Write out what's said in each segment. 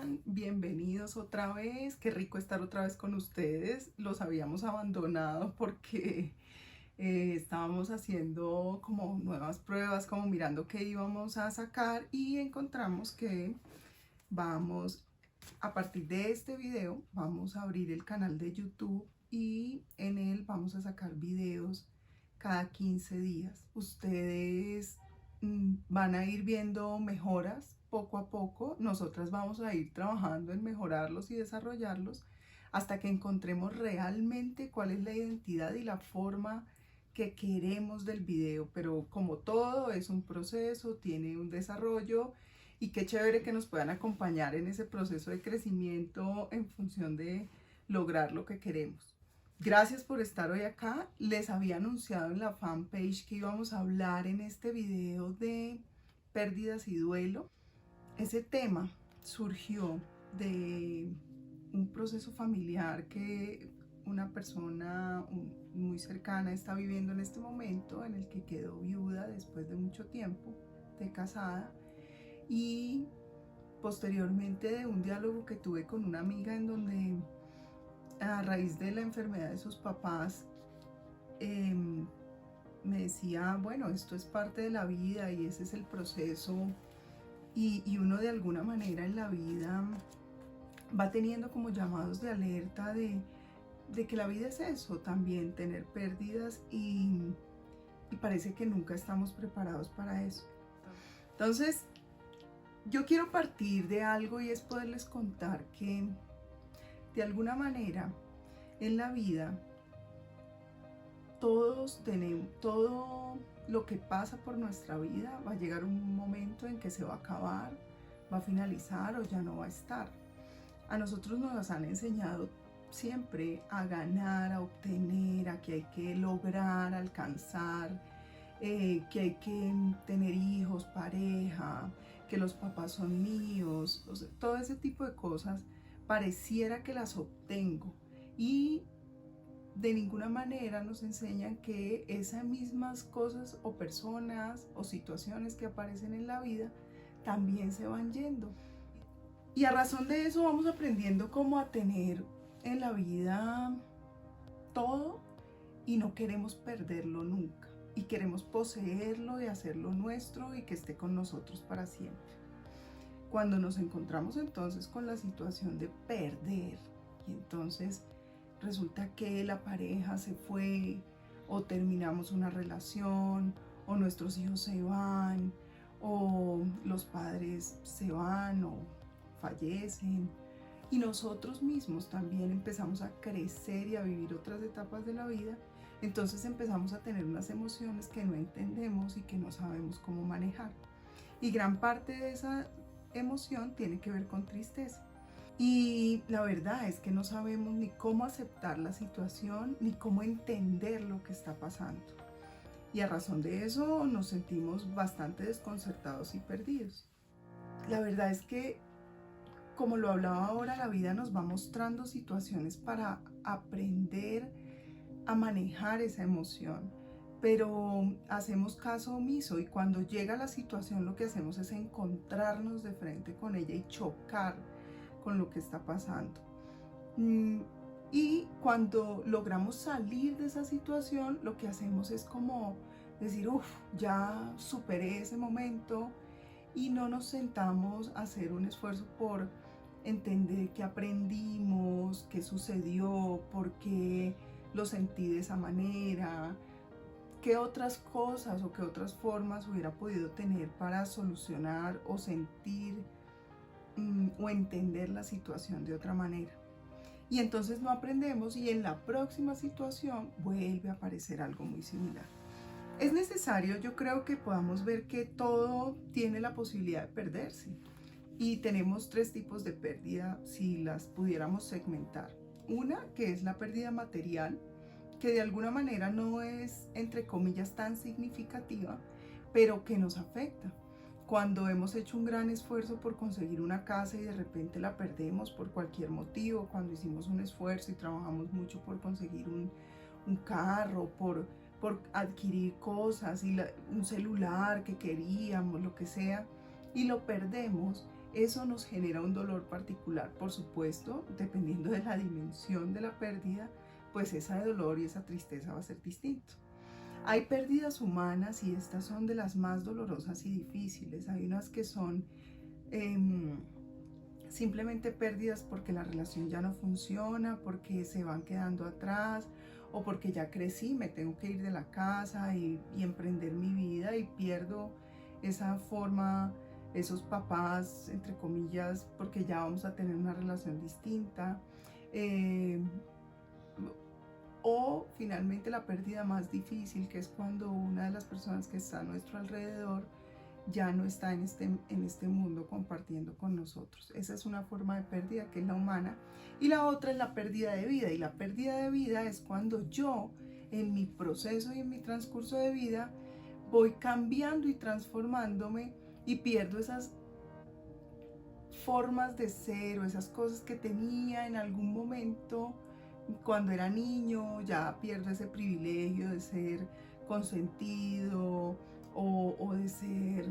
están? Bienvenidos otra vez. Qué rico estar otra vez con ustedes. Los habíamos abandonado porque estábamos haciendo como nuevas pruebas, como mirando qué íbamos a sacar y encontramos que vamos, a partir de este video, vamos a abrir el canal de YouTube y en él vamos a sacar videos cada 15 días. Ustedes van a ir viendo mejoras poco a poco. Nosotras vamos a ir trabajando en mejorarlos y desarrollarlos hasta que encontremos realmente cuál es la identidad y la forma que queremos del video. Pero como todo es un proceso, tiene un desarrollo, y qué chévere que nos puedan acompañar en ese proceso de crecimiento en función de lograr lo que queremos. Gracias por estar hoy acá. Les había anunciado en la fanpage que íbamos a hablar en este video de pérdidas y duelo. Ese tema surgió de un proceso familiar que una persona muy cercana está viviendo en este momento, en el que quedó viuda después de mucho tiempo de casada, y posteriormente de un diálogo que tuve con una amiga en donde, a raíz de la enfermedad de sus papás, me decía, bueno, esto es parte de la vida y ese es el proceso, y uno de alguna manera en la vida va teniendo como llamados de alerta de que la vida es eso también, tener pérdidas, y parece que nunca estamos preparados para eso. Entonces, yo quiero partir de algo y es poderles contar que de alguna manera en la vida todos tenemos, todo lo que pasa por nuestra vida va a llegar un momento en que se va a acabar, va a finalizar o ya no va a estar. A nosotros nos han enseñado siempre a ganar, a obtener, a que hay que lograr, alcanzar, que hay que tener hijos, pareja, que los papás son míos, o sea, todo ese tipo de cosas pareciera que las obtengo, y de ninguna manera nos enseñan que esas mismas cosas o personas o situaciones que aparecen en la vida también se van yendo. Y a razón de eso vamos aprendiendo cómo a tener en la vida todo y no queremos perderlo nunca. Y queremos poseerlo y hacerlo nuestro y que esté con nosotros para siempre. Cuando nos encontramos entonces con la situación de perder, y entonces resulta que la pareja se fue, o terminamos una relación, o nuestros hijos se van, o los padres se van o fallecen, y nosotros mismos también empezamos a crecer y a vivir otras etapas de la vida, entonces empezamos a tener unas emociones que no entendemos y que no sabemos cómo manejar. Y gran parte de esa emoción tiene que ver con tristeza. Y la verdad es que no sabemos ni cómo aceptar la situación, ni cómo entender lo que está pasando. Y a razón de eso nos sentimos bastante desconcertados y perdidos. La verdad es que, como lo hablaba ahora, la vida nos va mostrando situaciones para aprender a manejar esa emoción, pero hacemos caso omiso, y cuando llega la situación lo que hacemos es encontrarnos de frente con ella y chocar con lo que está pasando. Y cuando logramos salir de esa situación, lo que hacemos es como decir, uff, ya superé ese momento, y no nos sentamos a hacer un esfuerzo por entender qué aprendimos, qué sucedió, por qué lo sentí de esa manera, qué otras cosas o qué otras formas hubiera podido tener para solucionar o sentir o entender la situación de otra manera. Y entonces no aprendemos, y en la próxima situación vuelve a aparecer algo muy similar. Es necesario, yo creo, que podamos ver que todo tiene la posibilidad de perderse, y tenemos tres tipos de pérdida si las pudiéramos segmentar. Una, que es la pérdida material, que de alguna manera no es, entre comillas, tan significativa, pero que nos afecta. Cuando hemos hecho un gran esfuerzo por conseguir una casa y de repente la perdemos por cualquier motivo, cuando hicimos un esfuerzo y trabajamos mucho por conseguir un carro, por adquirir cosas, y un celular que queríamos, lo que sea, y lo perdemos, eso nos genera un dolor particular. Por supuesto, dependiendo de la dimensión de la pérdida, pues ese dolor y esa tristeza va a ser distinto. Hay pérdidas humanas y estas son de las más dolorosas y difíciles. Hay unas que son simplemente pérdidas porque la relación ya no funciona, porque se van quedando atrás o porque ya crecí, me tengo que ir de la casa y emprender mi vida y pierdo esa forma, esos papás, entre comillas, porque ya vamos a tener una relación distinta. O finalmente la pérdida más difícil, que es cuando una de las personas que está a nuestro alrededor ya no está en este mundo compartiendo con nosotros. Esa es una forma de pérdida que es la humana. Y la otra es la pérdida de vida. Y la pérdida de vida es cuando yo, en mi proceso y en mi transcurso de vida, voy cambiando y transformándome y pierdo esas formas de ser o esas cosas que tenía en algún momento cuando era niño. Ya pierdo ese privilegio de ser consentido o de ser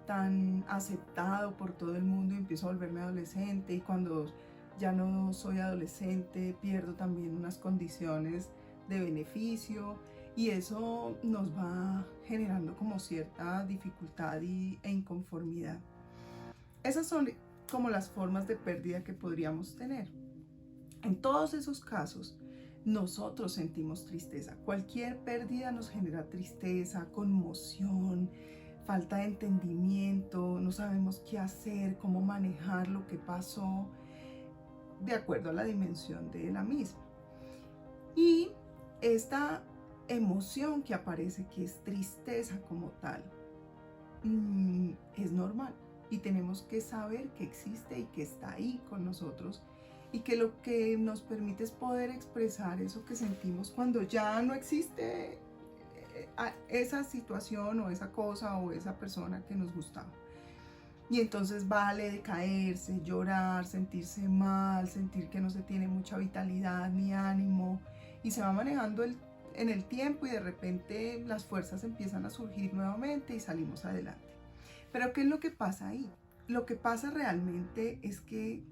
tan aceptado por todo el mundo y empiezo a volverme adolescente, y cuando ya no soy adolescente pierdo también unas condiciones de beneficio y eso nos va generando como cierta dificultad e inconformidad. Esas son como las formas de pérdida que podríamos tener. En todos esos casos, nosotros sentimos tristeza. Cualquier pérdida nos genera tristeza, conmoción, falta de entendimiento, no sabemos qué hacer, cómo manejar lo que pasó, de acuerdo a la dimensión de la misma. Y esta emoción que aparece, que es tristeza como tal, es normal y tenemos que saber que existe y que está ahí con nosotros, y que lo que nos permite es poder expresar eso que sentimos cuando ya no existe esa situación o esa cosa o esa persona que nos gustaba. Y entonces vale decaerse, llorar, sentirse mal, sentir que no se tiene mucha vitalidad ni ánimo, y se va manejando en el tiempo y de repente las fuerzas empiezan a surgir nuevamente y salimos adelante. Pero ¿qué es lo que pasa ahí? Lo que pasa realmente es que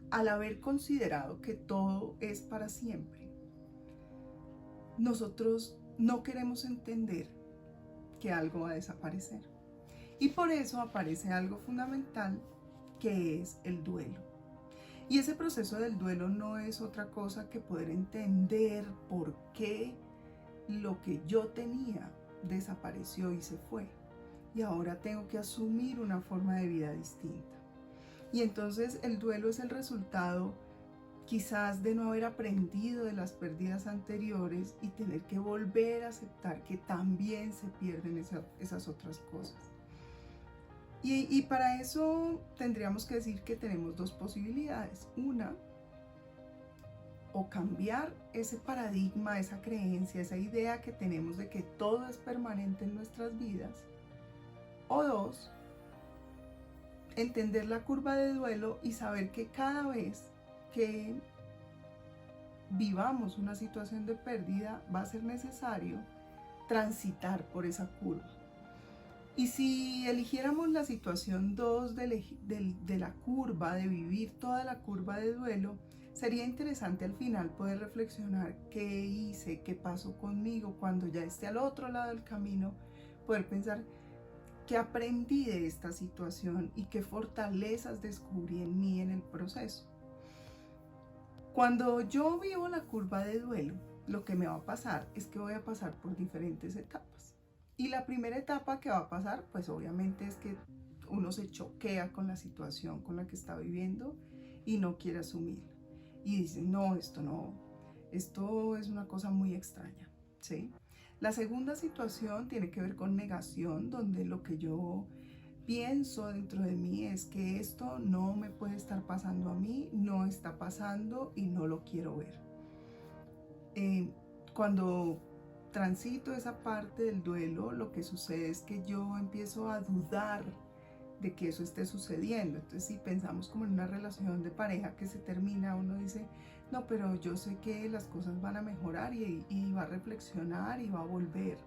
al haber considerado que todo es para siempre, nosotros no queremos entender que algo va a desaparecer. Y por eso aparece algo fundamental, que es el duelo. Y ese proceso del duelo no es otra cosa que poder entender por qué lo que yo tenía desapareció y se fue. Y ahora tengo que asumir una forma de vida distinta. Y entonces el duelo es el resultado quizás de no haber aprendido de las pérdidas anteriores y tener que volver a aceptar que también se pierden esas otras cosas. Y para eso tendríamos que decir que tenemos dos posibilidades. Una, o cambiar ese paradigma, esa creencia, esa idea que tenemos de que todo es permanente en nuestras vidas. O dos, entender la curva de duelo y saber que cada vez que vivamos una situación de pérdida va a ser necesario transitar por esa curva. Y si eligiéramos la situación 2 de la curva, de vivir toda la curva de duelo, sería interesante al final poder reflexionar qué hice, qué pasó conmigo cuando ya esté al otro lado del camino, poder pensar qué aprendí de esta situación y qué fortalezas descubrí en mí en el proceso. Cuando yo vivo la curva de duelo, lo que me va a pasar es que voy a pasar por diferentes etapas. Y la primera etapa que va a pasar, pues obviamente es que uno se choquea con la situación con la que está viviendo y no quiere asumirla. Y dice, no, esto es una cosa muy extraña, ¿sí? La segunda situación tiene que ver con negación, donde lo que yo pienso dentro de mí es que esto no me puede estar pasando a mí, no está pasando y no lo quiero ver. Cuando transito esa parte del duelo, lo que sucede es que yo empiezo a dudar de que eso esté sucediendo. Entonces, si pensamos como en una relación de pareja que se termina, uno dice, no, pero yo sé que las cosas van a mejorar y va a reflexionar y va a volver.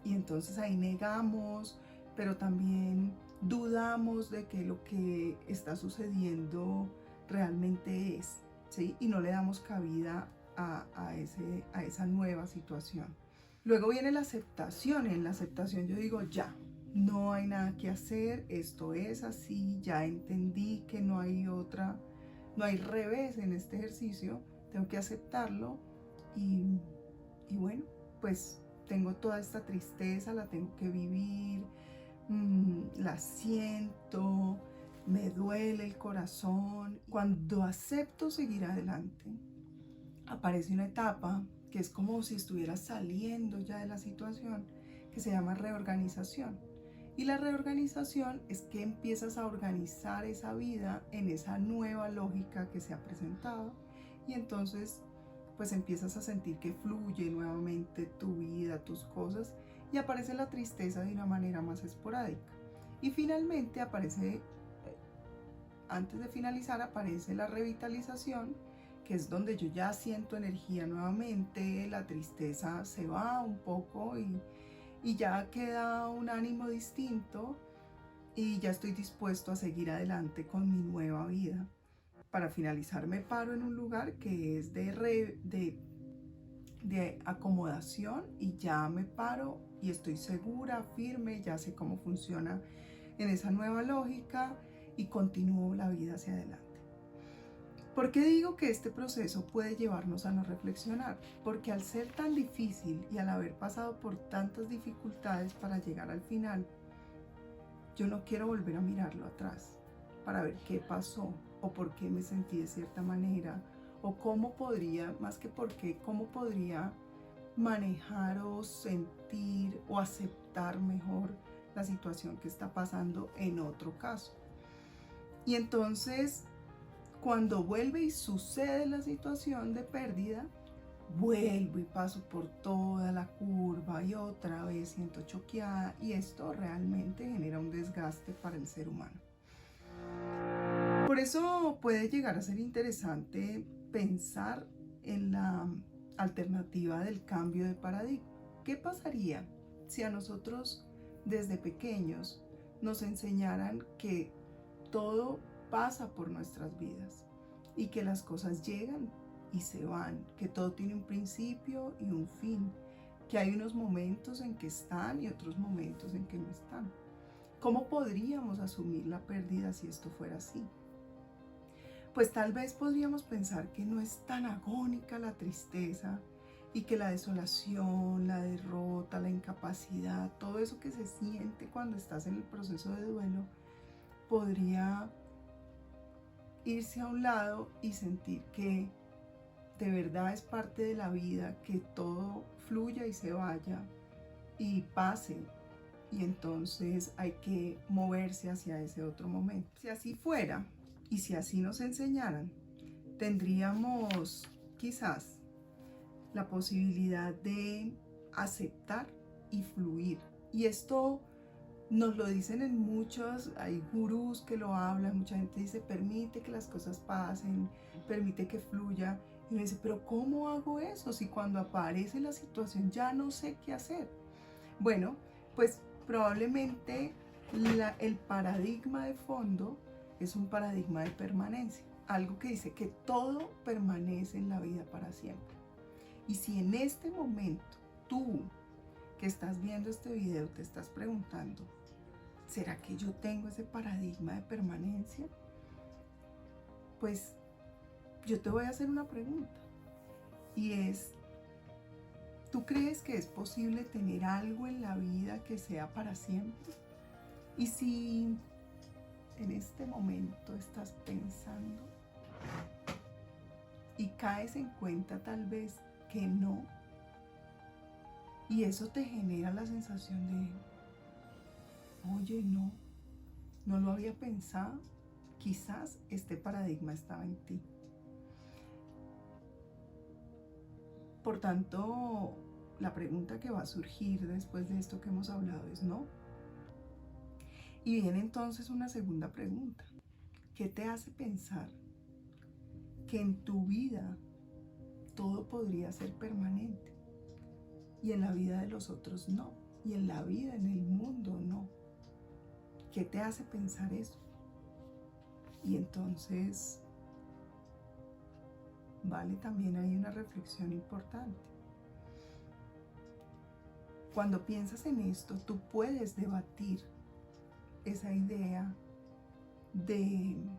Y entonces ahí negamos, pero también dudamos de que lo que está sucediendo realmente es, ¿sí? Y no le damos cabida a esa nueva situación. Luego viene la aceptación. En la aceptación yo digo, ya, no hay nada que hacer, esto es así, ya entendí que no hay revés en este ejercicio, tengo que aceptarlo y bueno, pues tengo toda esta tristeza, la tengo que vivir, la siento, me duele el corazón. Cuando acepto seguir adelante, aparece una etapa que es como si estuviera saliendo ya de la situación, que se llama reorganización. Y la reorganización es que empiezas a organizar esa vida en esa nueva lógica que se ha presentado, y entonces pues empiezas a sentir que fluye nuevamente tu vida, tus cosas, y aparece la tristeza de una manera más esporádica. Y finalmente aparece, antes de finalizar, aparece la revitalización, que es donde yo ya siento energía nuevamente, la tristeza se va un poco y ya queda un ánimo distinto y ya estoy dispuesto a seguir adelante con mi nueva vida. Para finalizar me paro en un lugar que es de acomodación, y ya me paro y estoy segura, firme, ya sé cómo funciona en esa nueva lógica y continúo la vida hacia adelante. ¿Por qué digo que este proceso puede llevarnos a no reflexionar? Porque al ser tan difícil y al haber pasado por tantas dificultades para llegar al final, yo no quiero volver a mirarlo atrás para ver qué pasó o por qué me sentí de cierta manera, o cómo podría, más que por qué, cómo podría manejar o sentir o aceptar mejor la situación que está pasando en otro caso. Y entonces, cuando vuelve y sucede la situación de pérdida, vuelvo y paso por toda la curva y otra vez siento choqueada, y esto realmente genera un desgaste para el ser humano. Por eso puede llegar a ser interesante pensar en la alternativa del cambio de paradigma. ¿Qué pasaría si a nosotros desde pequeños nos enseñaran que todo pasa por nuestras vidas y que las cosas llegan y se van, que todo tiene un principio y un fin, que hay unos momentos en que están y otros momentos en que no están? ¿Cómo podríamos asumir la pérdida si esto fuera así? Pues tal vez podríamos pensar que no es tan agónica la tristeza y que la desolación, la derrota, la incapacidad, todo eso que se siente cuando estás en el proceso de duelo, podría irse a un lado y sentir que de verdad es parte de la vida, que todo fluya y se vaya y pase, y entonces hay que moverse hacia ese otro momento. Si así fuera y si así nos enseñaran, tendríamos quizás la posibilidad de aceptar y fluir. Y esto nos lo dicen en muchos, hay gurús que lo hablan, mucha gente dice, permite que las cosas pasen, permite que fluya. Y uno dice, pero ¿cómo hago eso si cuando aparece la situación ya no sé qué hacer? Bueno, pues probablemente el paradigma de fondo es un paradigma de permanencia, algo que dice que todo permanece en la vida para siempre. Y si en este momento tú que estás viendo este video te estás preguntando, ¿será que yo tengo ese paradigma de permanencia? Pues yo te voy a hacer una pregunta, y es, ¿tú crees que es posible tener algo en la vida que sea para siempre? Y si en este momento estás pensando y caes en cuenta tal vez que no, y eso te genera la sensación de, oye, no lo había pensado, quizás este paradigma estaba en ti. Por tanto, la pregunta que va a surgir después de esto que hemos hablado es no. Y viene entonces una segunda pregunta. ¿Qué te hace pensar que en tu vida todo podría ser permanente y en la vida de los otros no? Y en la vida, en el mundo, no. ¿Qué te hace pensar eso? Y entonces, vale, también hay una reflexión importante. Cuando piensas en esto, tú puedes debatir esa idea de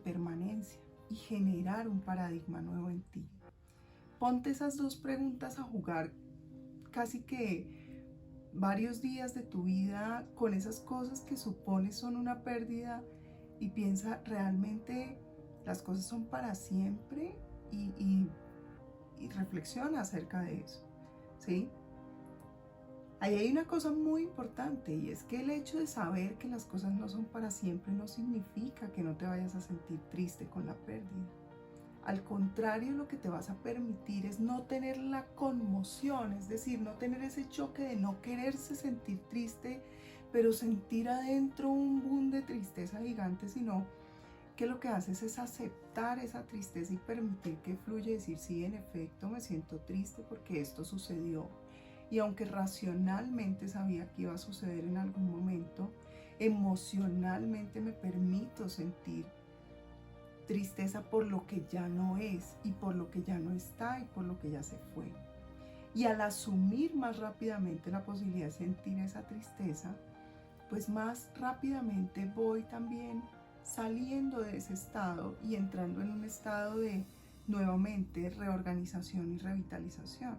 permanencia y generar un paradigma nuevo en ti. Ponte esas dos preguntas a jugar casi que varios días de tu vida con esas cosas que supones son una pérdida y piensa, ¿realmente las cosas son para siempre? Y reflexiona acerca de eso, ¿sí? Ahí hay una cosa muy importante, y es que el hecho de saber que las cosas no son para siempre no significa que no te vayas a sentir triste con la pérdida. Al contrario, lo que te vas a permitir es no tener la conmoción, es decir, no tener ese choque de no quererse sentir triste, pero sentir adentro un boom de tristeza gigante, sino que lo que haces es aceptar esa tristeza y permitir que fluya y decir, sí, en efecto me siento triste porque esto sucedió. Y aunque racionalmente sabía que iba a suceder en algún momento, emocionalmente me permito sentir tristeza por lo que ya no es y por lo que ya no está y por lo que ya se fue. Y al asumir más rápidamente la posibilidad de sentir esa tristeza, pues más rápidamente voy también saliendo de ese estado y entrando en un estado de nuevamente reorganización y revitalización,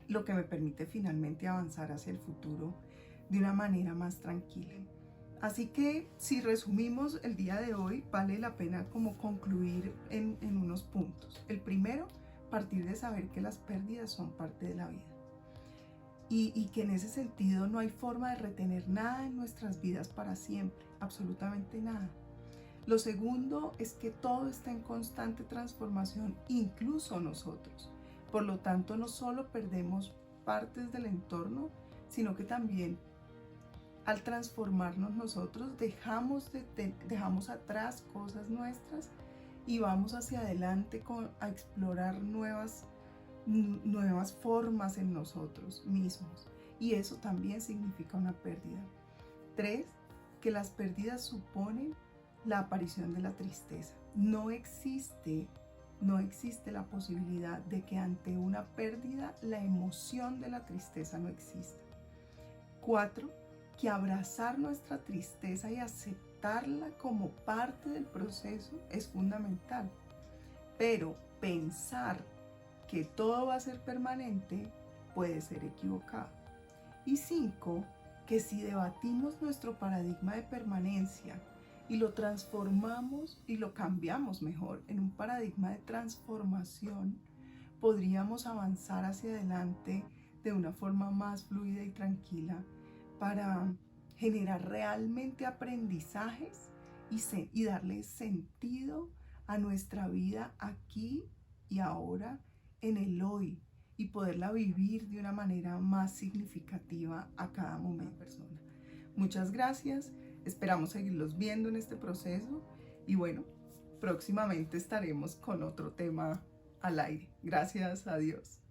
lo que me permite finalmente avanzar hacia el futuro de una manera más tranquila. Así que si resumimos el día de hoy, vale la pena como concluir en unos puntos. El primero, partir de saber que las pérdidas son parte de la vida y que en ese sentido no hay forma de retener nada en nuestras vidas para siempre, absolutamente nada. Lo segundo es que todo está en constante transformación, incluso nosotros. Por lo tanto, no solo perdemos partes del entorno, sino que también al transformarnos nosotros dejamos atrás cosas nuestras y vamos hacia adelante a explorar nuevas formas en nosotros mismos. Y eso también significa una pérdida. 3, que las pérdidas suponen la aparición de la tristeza. No existe la posibilidad de que ante una pérdida la emoción de la tristeza no exista. 4, que abrazar nuestra tristeza y aceptarla como parte del proceso es fundamental. Pero pensar que todo va a ser permanente puede ser equivocado. Y 5, que si debatimos nuestro paradigma de permanencia y lo transformamos y lo cambiamos mejor en un paradigma de transformación, podríamos avanzar hacia adelante de una forma más fluida y tranquila para generar realmente aprendizajes y darle sentido a nuestra vida aquí y ahora, en el hoy, y poderla vivir de una manera más significativa a cada momento. Muchas gracias, esperamos seguirlos viendo en este proceso y bueno, próximamente estaremos con otro tema al aire. Gracias, adiós.